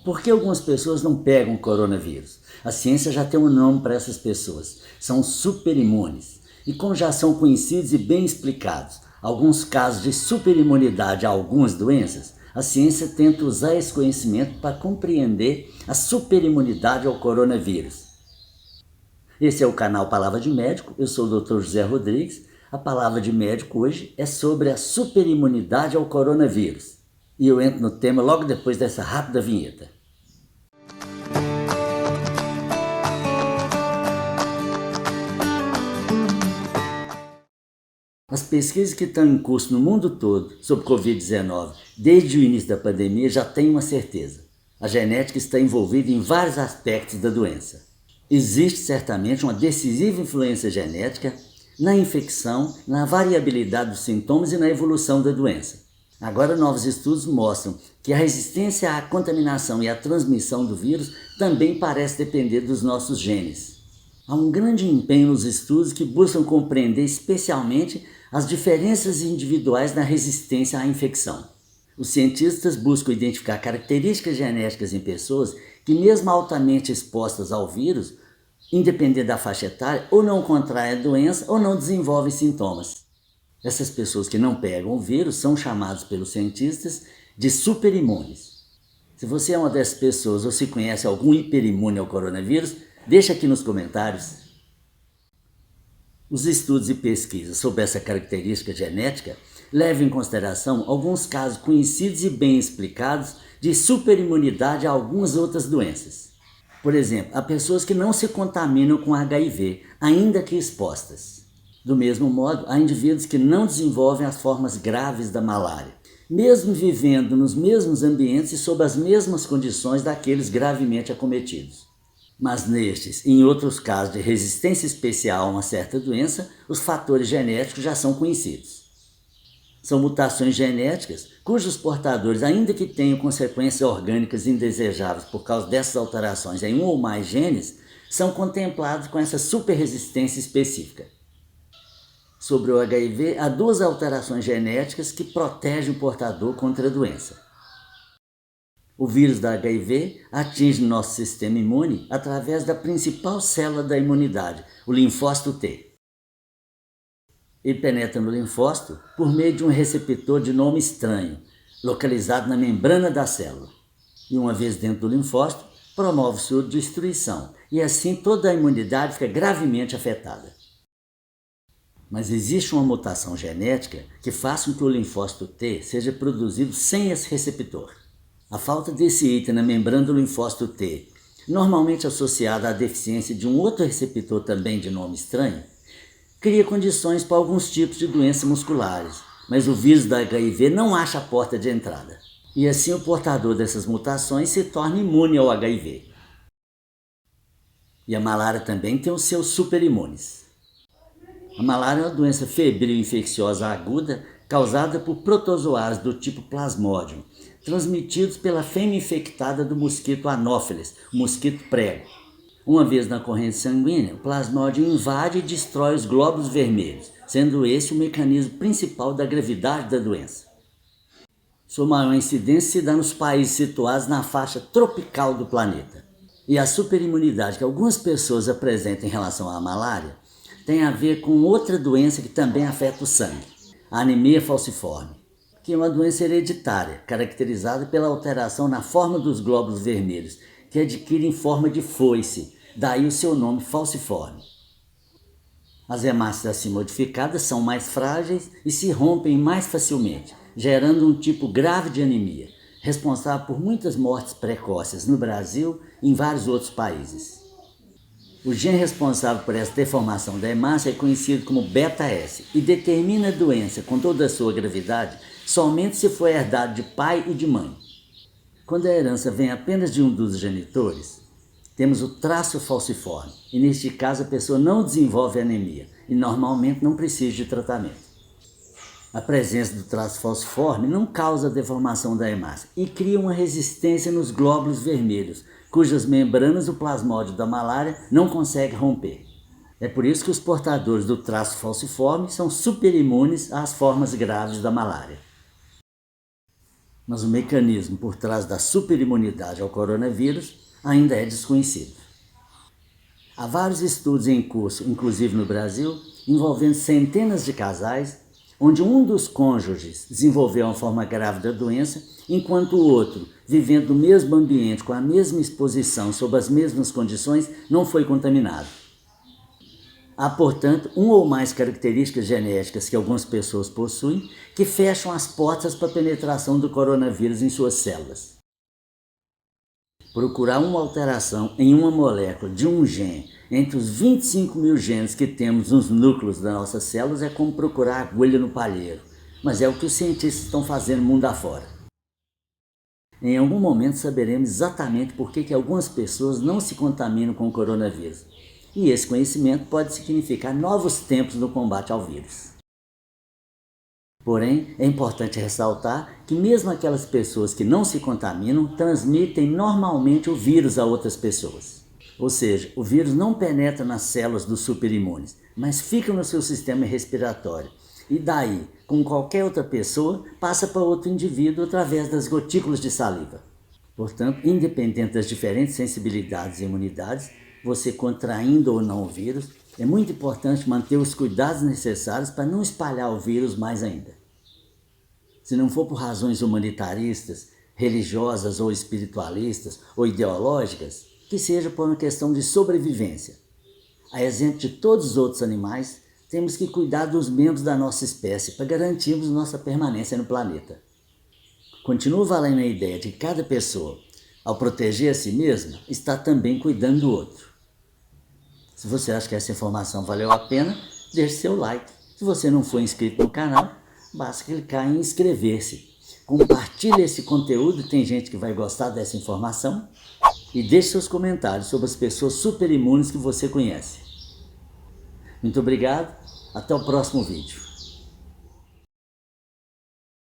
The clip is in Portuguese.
Por que algumas pessoas não pegam o coronavírus? A ciência já tem um nome para essas pessoas. São superimunes. E como já são conhecidos e bem explicados alguns casos de superimunidade a algumas doenças, a ciência tenta usar esse conhecimento para compreender a superimunidade ao coronavírus. Esse é o canal Palavra de Médico, eu sou o Dr. José Rodrigues. A palavra de médico hoje é sobre a superimunidade ao coronavírus. E eu entro no tema logo depois dessa rápida vinheta. As pesquisas que estão em curso no mundo todo sobre Covid-19 desde o início da pandemia já têm uma certeza. A genética está envolvida em vários aspectos da doença. Existe certamente uma decisiva influência genética na infecção, na variabilidade dos sintomas e na evolução da doença. Agora, novos estudos mostram que a resistência à contaminação e à transmissão do vírus também parece depender dos nossos genes. Há um grande empenho nos estudos que buscam compreender especialmente as diferenças individuais na resistência à infecção. Os cientistas buscam identificar características genéticas em pessoas que, mesmo altamente expostas ao vírus, independente da faixa etária, ou não contraem a doença ou não desenvolvem sintomas. Essas pessoas que não pegam o vírus são chamadas pelos cientistas de superimunes. Se você é uma dessas pessoas ou se conhece algum hiperimune ao coronavírus, deixa aqui nos comentários. Os estudos e pesquisas sobre essa característica genética levam em consideração alguns casos conhecidos e bem explicados de superimunidade a algumas outras doenças. Por exemplo, há pessoas que não se contaminam com HIV, ainda que expostas. Do mesmo modo, há indivíduos que não desenvolvem as formas graves da malária, mesmo vivendo nos mesmos ambientes e sob as mesmas condições daqueles gravemente acometidos. Mas nestes e em outros casos de resistência especial a uma certa doença, os fatores genéticos já são conhecidos. São mutações genéticas cujos portadores, ainda que tenham consequências orgânicas indesejáveis por causa dessas alterações em um ou mais genes, são contemplados com essa superresistência específica. Sobre o HIV, há duas alterações genéticas que protegem o portador contra a doença. O vírus da HIV atinge nosso sistema imune através da principal célula da imunidade, o linfócito T. Ele penetra no linfócito por meio de um receptor de nome estranho, localizado na membrana da célula. E uma vez dentro do linfócito, promove sua destruição, e assim toda a imunidade fica gravemente afetada. Mas existe uma mutação genética que faz com que o linfócito T seja produzido sem esse receptor. A falta desse item na membrana do linfócito T, normalmente associada à deficiência de um outro receptor também de nome estranho, cria condições para alguns tipos de doenças musculares, mas o vírus da HIV não acha a porta de entrada. E assim o portador dessas mutações se torna imune ao HIV. E a malária também tem os seus superimunes. A malária é uma doença febril infecciosa aguda causada por protozoários do tipo Plasmodium, transmitidos pela fêmea infectada do mosquito Anopheles, o mosquito prego. Uma vez na corrente sanguínea, o Plasmodium invade e destrói os glóbulos vermelhos, sendo esse o mecanismo principal da gravidade da doença. Sua maior incidência se dá nos países situados na faixa tropical do planeta. E a superimunidade que algumas pessoas apresentam em relação à malária tem a ver com outra doença que também afeta o sangue, a anemia falciforme, que é uma doença hereditária, caracterizada pela alteração na forma dos glóbulos vermelhos, que adquirem forma de foice, daí o seu nome falciforme. As hemácias assim modificadas são mais frágeis e se rompem mais facilmente, gerando um tipo grave de anemia, responsável por muitas mortes precoces no Brasil e em vários outros países. O gene responsável por essa deformação da hemácia é conhecido como beta-S e determina a doença com toda a sua gravidade somente se for herdado de pai e de mãe. Quando a herança vem apenas de um dos genitores, temos o traço falciforme e neste caso a pessoa não desenvolve anemia e normalmente não precisa de tratamento. A presença do traço falciforme não causa a deformação da hemácia e cria uma resistência nos glóbulos vermelhos, cujas membranas o plasmódio da malária não consegue romper. É por isso que os portadores do traço falciforme são superimunes às formas graves da malária. mas o mecanismo por trás da superimunidade ao coronavírus ainda é desconhecido. Há vários estudos em curso, inclusive no Brasil, envolvendo centenas de casais, onde um dos cônjuges desenvolveu uma forma grave da doença, enquanto o outro, vivendo no mesmo ambiente, com a mesma exposição, sob as mesmas condições, não foi contaminado. Há, portanto, uma ou mais características genéticas que algumas pessoas possuem que fecham as portas para a penetração do coronavírus em suas células. Procurar uma alteração em uma molécula de um gene entre os 25 mil genes que temos nos núcleos das nossas células é como procurar agulha no palheiro, mas é o que os cientistas estão fazendo mundo afora. Em algum momento saberemos exatamente por que algumas pessoas não se contaminam com o coronavírus, e esse conhecimento pode significar novos tempos no combate ao vírus. Porém, é importante ressaltar que mesmo aquelas pessoas que não se contaminam transmitem normalmente o vírus a outras pessoas. Ou seja, o vírus não penetra nas células dos superimunes, mas fica no seu sistema respiratório. E daí, com qualquer outra pessoa, passa para outro indivíduo através das gotículas de saliva. Portanto, independente das diferentes sensibilidades e imunidades, você contraindo ou não o vírus, é muito importante manter os cuidados necessários para não espalhar o vírus mais ainda. Se não for por razões humanitaristas, religiosas ou espiritualistas ou ideológicas, que seja por uma questão de sobrevivência. A exemplo de todos os outros animais, temos que cuidar dos membros da nossa espécie para garantirmos nossa permanência no planeta. Continua valendo a ideia de que cada pessoa, ao proteger a si mesma, está também cuidando do outro. Se você acha que essa informação valeu a pena, deixe seu like. Se você não for inscrito no canal, basta clicar em inscrever-se. Compartilhe esse conteúdo, tem gente que vai gostar dessa informação. E deixe seus comentários sobre as pessoas superimunes que você conhece. Muito obrigado, até o próximo vídeo.